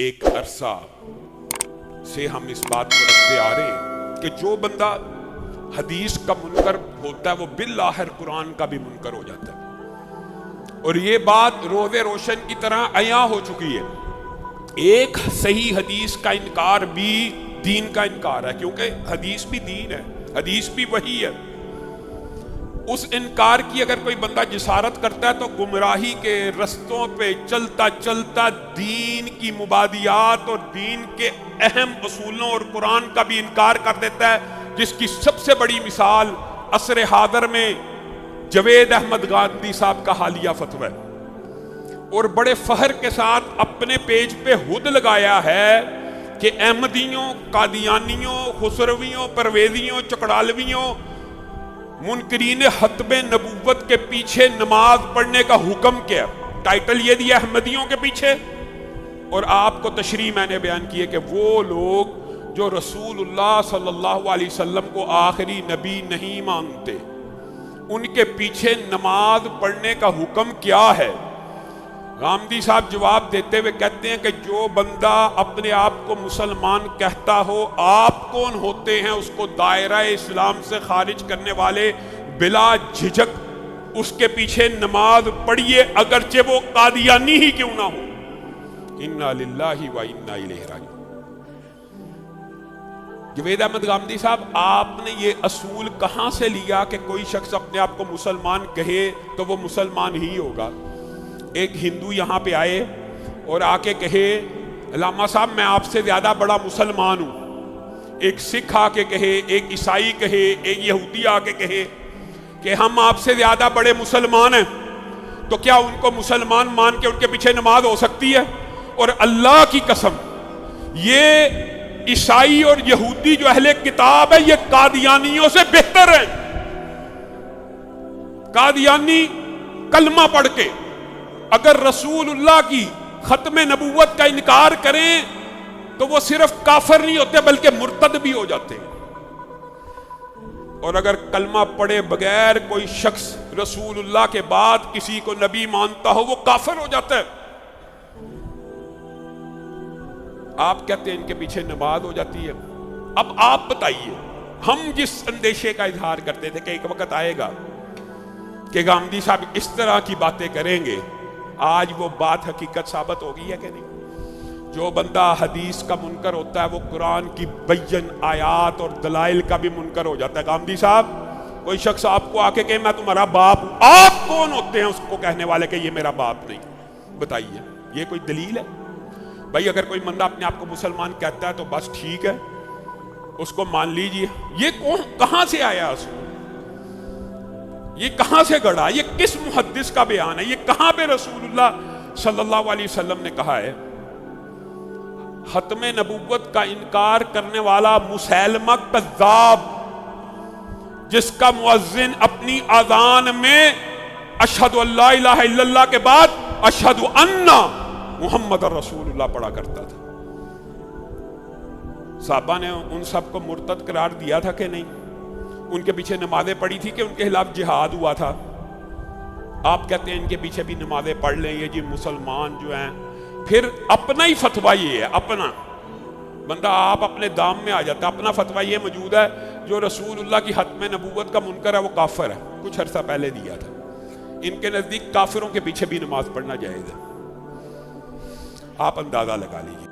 ایک عرصہ سے ہم اس بات کو رکھتے آ رہے ہیں کہ جو بندہ حدیث کا منکر ہوتا ہے وہ بالآخر قرآن کا بھی منکر ہو جاتا ہے، اور یہ بات روز روشن کی طرح عیاں ہو چکی ہے۔ ایک صحیح حدیث کا انکار بھی دین کا انکار ہے، کیونکہ حدیث بھی دین ہے، حدیث بھی وحی ہے۔ اس انکار کی اگر کوئی بندہ جسارت کرتا ہے تو گمراہی کے رستوں پہ چلتا چلتا دین کی مبادیات اور دین کے اہم اصولوں اور قرآن کا بھی انکار کر دیتا ہے، جس کی سب سے بڑی مثال عصر حاضر میں جوید احمد گاندھی صاحب کا حالیہ فتوی ہے، اور بڑے فخر کے ساتھ اپنے پیج پہ خود لگایا ہے کہ احمدیوں، قادیانیوں، خسرویوں، پرویزیوں، چکڑالویوں، منکرین ختم نبوت کے پیچھے نماز پڑھنے کا حکم کیا، ٹائٹل یہ دیا احمدیوں کے پیچھے۔ اور آپ کو تشریح میں نے بیان کی ہے کہ وہ لوگ جو رسول اللہ صلی اللہ علیہ وسلم کو آخری نبی نہیں مانتے، ان کے پیچھے نماز پڑھنے کا حکم کیا ہے؟ گاندھی صاحب جواب دیتے ہوئے کہتے ہیں کہ جو بندہ اپنے آپ کو مسلمان کہتا ہو، آپ کون ہوتے ہیں اس کو دائرہ اسلام سے خارج کرنے والے؟ بلا جھجک اس کے پیچھے نماز پڑھیے، اگرچہ وہ قادیانی ہی کیوں نہ ہو۔ انا للہ و انا الیہ راجعون۔ جوید احمد گاندھی صاحب، آپ نے یہ اصول کہاں سے لیا کہ کوئی شخص اپنے آپ کو مسلمان کہے تو وہ مسلمان ہی ہوگا؟ ایک ہندو یہاں پہ آئے اور آ کے کہے علامہ صاحب میں آپ سے زیادہ بڑا مسلمان ہوں۔ ایک سکھ آ کے کہے، ایک عیسائی کہے، ایک یہودی آ کے کہے کہ ہم آپ سے زیادہ بڑے مسلمان ہیں، تو کیا ان کو مسلمان مان کے ان کے پیچھے نماز ہو سکتی ہے؟ اور اللہ کی قسم، یہ عیسائی اور یہودی جو اہل کتاب ہے یہ قادیانیوں سے بہتر ہیں۔ قادیانی کلمہ پڑھ کے اگر رسول اللہ کی ختم نبوت کا انکار کریں تو وہ صرف کافر نہیں ہوتے بلکہ مرتد بھی ہو جاتے ہیں، اور اگر کلمہ پڑھے بغیر کوئی شخص رسول اللہ کے بعد کسی کو نبی مانتا ہو وہ کافر ہو جاتا ہے۔ آپ کہتے ہیں ان کے پیچھے نماز ہو جاتی ہے۔ اب آپ بتائیے، ہم جس اندیشے کا اظہار کرتے تھے کہ ایک وقت آئے گا کہ گاندھی صاحب اس طرح کی باتیں کریں گے، آج وہ بات حقیقت ثابت ہو گئی ہے کہ نہیں؟ جو بندہ حدیث کا منکر ہوتا ہے وہ قرآن کی بین آیات اور دلائل کا بھی منکر ہو جاتا ہے۔ گاندھی صاحب، کوئی شخص آپ کو آ کے کہے میں تمہارا باپ ہوں، آپ کون ہوتے ہیں اس کو کہنے والے کہ یہ میرا باپ نہیں؟ بتائیے، یہ کوئی دلیل ہے؟ بھائی اگر کوئی بندہ اپنے آپ کو مسلمان کہتا ہے تو بس ٹھیک ہے، اس کو مان لیجئے۔ یہ کہاں سے آیا اصول؟ یہ کہاں سے گڑا؟ یہ کس محدث کا بیان ہے؟ یہ کہاں پہ رسول اللہ صلی اللہ علیہ وسلم نے کہا ہے ختم نبوت کا انکار کرنے والا مسیلمہ کذاب، جس کا مؤذن اپنی اذان میں اشہد ان لا الہ الا اللہ کے بعد اشہد ان محمد رسول اللہ پڑھا کرتا تھا؟ صحابہ نے ان سب کو مرتد قرار دیا تھا کہ نہیں؟ ان کے پیچھے نمازیں پڑھی تھی کہ ان کے خلاف جہاد ہوا تھا؟ آپ کہتے ہیں ان کے پیچھے بھی نمازیں پڑھ لیں، یہ جی مسلمان جو ہیں۔ پھر اپنا ہی فتویٰ یہ ہے، اپنا بندہ آپ اپنے دام میں آ جاتا ہے، اپنا فتویٰ یہ موجود ہے جو رسول اللہ کی ختم نبوت کا منکر ہے وہ کافر ہے، کچھ عرصہ پہلے دیا تھا۔ ان کے نزدیک کافروں کے پیچھے بھی نماز پڑھنا جائز ہے۔ آپ اندازہ لگا لیجیے۔